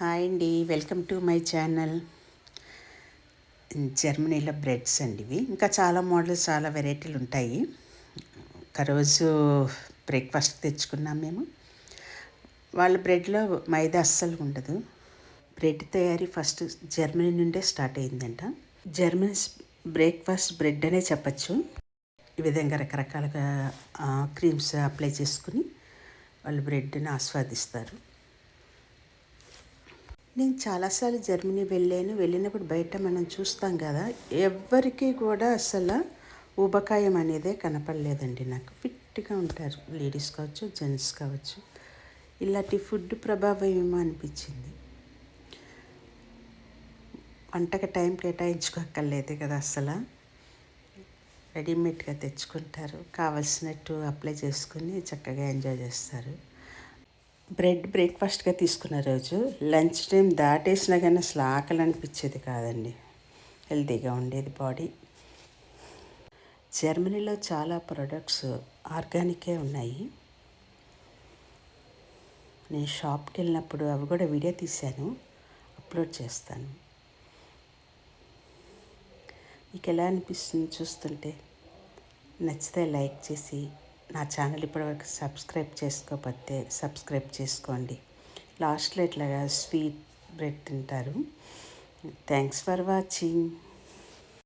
Hi అండి, welcome to my channel. జర్మనీలో breads అండి ఇవి. ఇంకా చాలా మోడల్స్, చాలా వెరైటీలు ఉంటాయి. ఒకరోజు బ్రేక్ఫాస్ట్ తెచ్చుకున్నాం మేము. వాళ్ళ బ్రెడ్లో మైదా అస్సలు ఉండదు. బ్రెడ్ తయారీ ఫస్ట్ జర్మనీ నుండే స్టార్ట్ అయిందంట. జర్మన్స్ బ్రేక్ఫాస్ట్ బ్రెడ్ అనే చెప్పచ్చు. ఈ విధంగా రకరకాలుగా క్రీమ్స్ అప్లై చేసుకుని వాళ్ళు బ్రెడ్ని ఆస్వాదిస్తారు. నేను చాలాసార్లు జర్మనీ వెళ్ళినప్పుడు బయట మనం చూస్తాం కదా, ఎవ్వరికీ కూడా అసలు ఊబకాయం అనేదే కనపడలేదండి. నాకు ఫిట్గా ఉంటారు, లేడీస్ కావచ్చు, జెంట్స్ కావచ్చు. ఇలాంటి ఫుడ్ ప్రభావం ఏమో అనిపించింది. వంటకి టైం కేటాయించుకోక్కర్లేదు కదా అసలు. రెడీమేడ్గా తెచ్చుకుంటారు, కావలసినట్టు అప్లై చేసుకుని చక్కగా ఎంజాయ్ చేస్తారు. బ్రేక్ఫాస్ట్గా తీసుకున్న రోజు లంచ్ టైం దాటేసినా కానీ అసలు ఆకలి అనిపించేది కాదండి. హెల్తీగా ఉండేది బాడీ. జర్మనీలో చాలా ప్రొడక్ట్స్ ఆర్గానికే ఉన్నాయి. నేను షాప్కి వెళ్ళినప్పుడు అవి కూడా వీడియో తీశాను, అప్లోడ్ చేస్తాను. మీకు ఎలా అనిపిస్తుంది చూస్తుంటే? నచ్చితే లైక్ చేసి, నా ఛానల్ ఇప్పటివరకు సబ్స్క్రైబ్ చేసుకోకపోతే సబ్స్క్రైబ్ చేసుకోండి. లాస్ట్లో ఇట్లాగా స్వీట్ బ్రెడ్ తింటారు. Thanks for watching.